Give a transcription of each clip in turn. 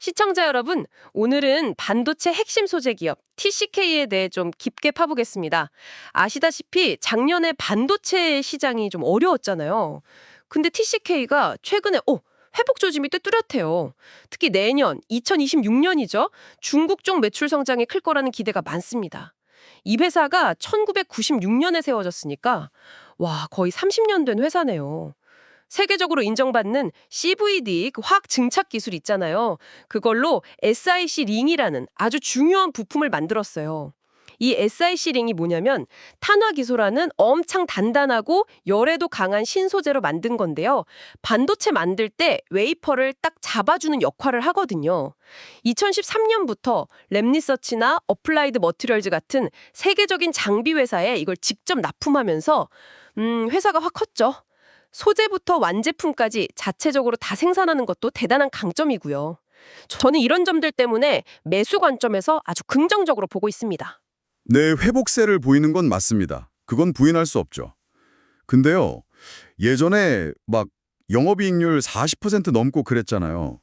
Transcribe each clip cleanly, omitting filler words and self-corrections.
시청자 여러분, 오늘은 반도체 핵심 소재 기업 TCK에 대해 좀 깊게 파보겠습니다. 아시다시피 작년에 반도체 시장이 좀 어려웠잖아요. 근데 TCK가 최근에 회복 조짐이 또 뚜렷해요. 특히 내년 2026년이죠. 중국 쪽 매출 성장이 클 거라는 기대가 많습니다. 이 회사가 1996년에 세워졌으니까 와, 거의 30년 된 회사네요. 세계적으로 인정받는 CVD 그 화학 증착 기술 있잖아요. 그걸로 SiC 링이라는 아주 중요한 부품을 만들었어요. 이 SiC 링이 뭐냐면 탄화 기소라는 엄청 단단하고 열에도 강한 신소재로 만든 건데요. 반도체 만들 때 웨이퍼를 딱 잡아주는 역할을 하거든요. 2013년부터 랩리서치나 어플라이드 머티리얼즈 같은 세계적인 장비 회사에 이걸 직접 납품하면서 회사가 확 컸죠. 소재부터 완제품까지 자체적으로 다 생산하는 것도 대단한 강점이고요. 저는 이런 점들 때문에 매수 관점에서 아주 긍정적으로 보고 있습니다. 네, 회복세를 보이는 건 맞습니다. 그건 부인할 수 없죠. 근데요, 예전에 막 영업이익률 40% 넘고 그랬잖아요.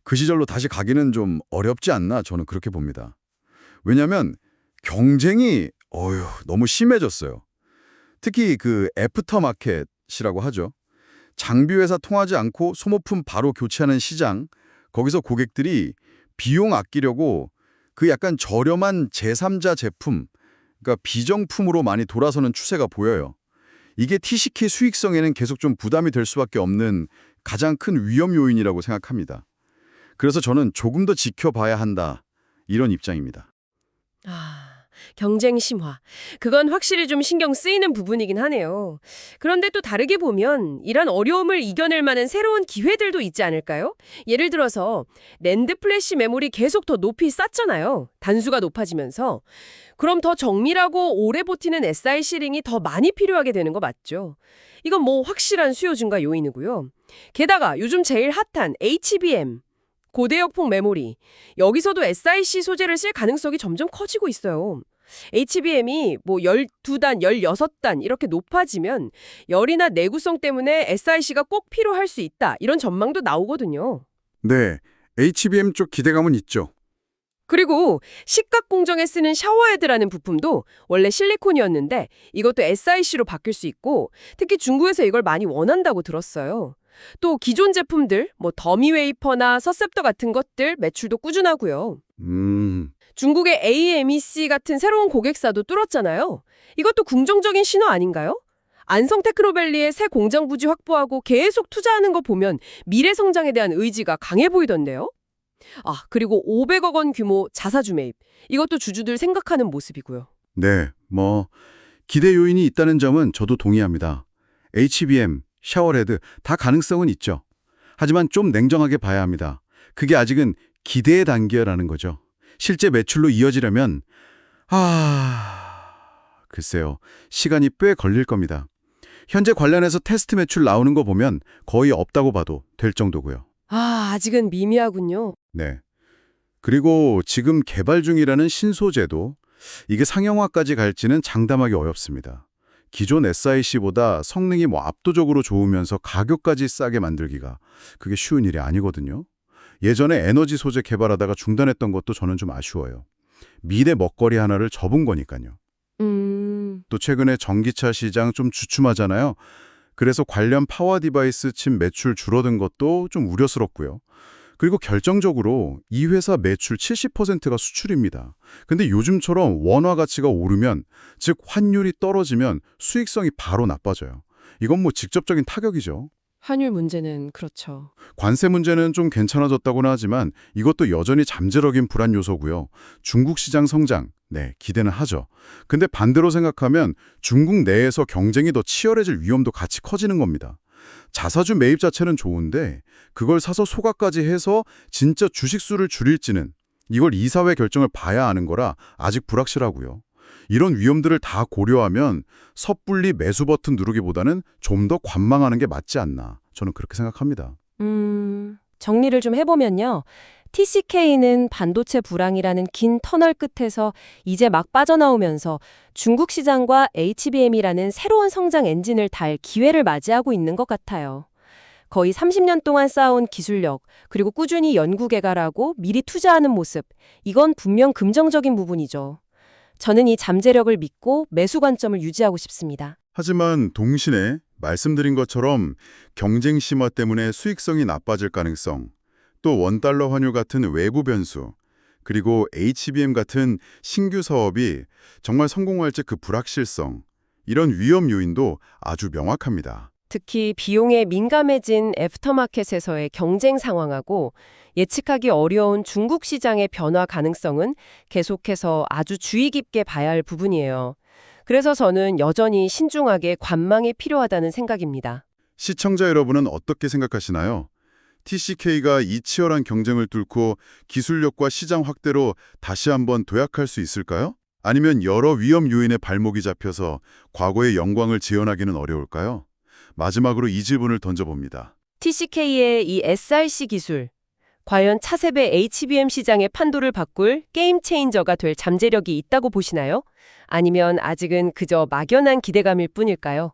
그 시절로 다시 가기는 좀 어렵지 않나 저는 그렇게 봅니다. 왜냐하면 경쟁이 너무 심해졌어요. 특히 그 애프터마켓이라고 하죠. 장비 회사 통하지 않고 소모품 바로 교체하는 시장, 거기서 고객들이 비용 아끼려고 그 약간 저렴한 제3자 제품, 그러니까 비정품으로 많이 돌아서는 추세가 보여요. 이게 TCK 수익성에는 계속 좀 부담이 될 수밖에 없는 가장 큰 위험 요인이라고 생각합니다. 그래서 저는 조금 더 지켜봐야 한다, 이런 입장입니다. 경쟁 심화. 그건 확실히 좀 신경 쓰이는 부분이긴 하네요. 그런데 또 다르게 보면 이런 어려움을 이겨낼 만한 새로운 기회들도 있지 않을까요? 예를 들어서 낸드 플래시 메모리 계속 더 높이 쌓잖아요. 단수가 높아지면서. 그럼 더 정밀하고 오래 버티는 SiC 링이 더 많이 필요하게 되는 거 맞죠? 이건 뭐 확실한 수요 증가 요인이고요. 게다가 요즘 제일 핫한 HBM, 고대역폭 메모리. 여기서도 SiC 소재를 쓸 가능성이 점점 커지고 있어요. HBM이 뭐 12단, 16단 이렇게 높아지면 열이나 내구성 때문에 SiC가 꼭 필요할 수 있다. 이런 전망도 나오거든요. 네, HBM 쪽 기대감은 있죠. 그리고 식각 공정에 쓰는 샤워헤드라는 부품도 원래 실리콘이었는데 이것도 SiC로 바뀔 수 있고 특히 중국에서 이걸 많이 원한다고 들었어요. 또 기존 제품들, 뭐 더미 웨이퍼나 서셉터 같은 것들 매출도 꾸준하고요. 중국의 AMEC 같은 새로운 고객사도 뚫었잖아요. 이것도 긍정적인 신호 아닌가요? 안성 테크노밸리의 새 공장 부지 확보하고 계속 투자하는 거 보면 미래 성장에 대한 의지가 강해 보이던데요. 그리고 500억 원 규모 자사주 매입. 이것도 주주들 생각하는 모습이고요. 네, 기대 요인이 있다는 점은 저도 동의합니다. HBM, 샤워헤드 다 가능성은 있죠. 하지만 좀 냉정하게 봐야 합니다. 그게 아직은 기대의 단계라는 거죠. 실제 매출로 이어지려면 글쎄요. 시간이 꽤 걸릴 겁니다. 현재 관련해서 테스트 매출 나오는 거 보면 거의 없다고 봐도 될 정도고요. 아직은 미미하군요. 네. 그리고 지금 개발 중이라는 신소재도 이게 상용화까지 갈지는 장담하기 어렵습니다. 기존 SiC보다 성능이 압도적으로 좋으면서 가격까지 싸게 만들기가 그게 쉬운 일이 아니거든요. 예전에 에너지 소재 개발하다가 중단했던 것도 저는 좀 아쉬워요. 미래 먹거리 하나를 접은 거니까요. 또 최근에 전기차 시장 좀 주춤하잖아요. 그래서 관련 파워 디바이스 칩 매출 줄어든 것도 좀 우려스럽고요. 그리고 결정적으로 이 회사 매출 70%가 수출입니다. 근데 요즘처럼 원화 가치가 오르면, 즉 환율이 떨어지면 수익성이 바로 나빠져요. 이건 직접적인 타격이죠. 환율 문제는 그렇죠. 관세 문제는 좀 괜찮아졌다고는 하지만 이것도 여전히 잠재력인 불안 요소고요. 중국 시장 성장, 기대는 하죠. 근데 반대로 생각하면 중국 내에서 경쟁이 더 치열해질 위험도 같이 커지는 겁니다. 자사주 매입 자체는 좋은데 그걸 사서 소각까지 해서 진짜 주식수를 줄일지는 이걸 이사회 결정을 봐야 하는 거라 아직 불확실하고요. 이런 위험들을 다 고려하면 섣불리 매수 버튼 누르기보다는 좀 더 관망하는 게 맞지 않나. 저는 그렇게 생각합니다. 정리를 좀 해보면요. TCK는 반도체 불황이라는 긴 터널 끝에서 이제 막 빠져나오면서 중국 시장과 HBM이라는 새로운 성장 엔진을 달 기회를 맞이하고 있는 것 같아요. 거의 30년 동안 쌓아온 기술력, 그리고 꾸준히 연구 개발하고 미리 투자하는 모습, 이건 분명 긍정적인 부분이죠. 저는 이 잠재력을 믿고 매수 관점을 유지하고 싶습니다. 하지만 동시에 말씀드린 것처럼 경쟁 심화 때문에 수익성이 나빠질 가능성, 또 원달러 환율 같은 외부 변수, 그리고 HBM 같은 신규 사업이 정말 성공할지 그 불확실성, 이런 위험 요인도 아주 명확합니다. 특히 비용에 민감해진 애프터마켓에서의 경쟁 상황하고 예측하기 어려운 중국 시장의 변화 가능성은 계속해서 아주 주의 깊게 봐야 할 부분이에요. 그래서 저는 여전히 신중하게 관망이 필요하다는 생각입니다. 시청자 여러분은 어떻게 생각하시나요? TCK가 이 치열한 경쟁을 뚫고 기술력과 시장 확대로 다시 한번 도약할 수 있을까요? 아니면 여러 위험 요인에 발목이 잡혀서 과거의 영광을 재현하기는 어려울까요? 마지막으로 이 질문을 던져봅니다. TCK의 이 SRC 기술, 과연 차세대 HBM 시장의 판도를 바꿀 게임 체인저가 될 잠재력이 있다고 보시나요? 아니면 아직은 그저 막연한 기대감일 뿐일까요?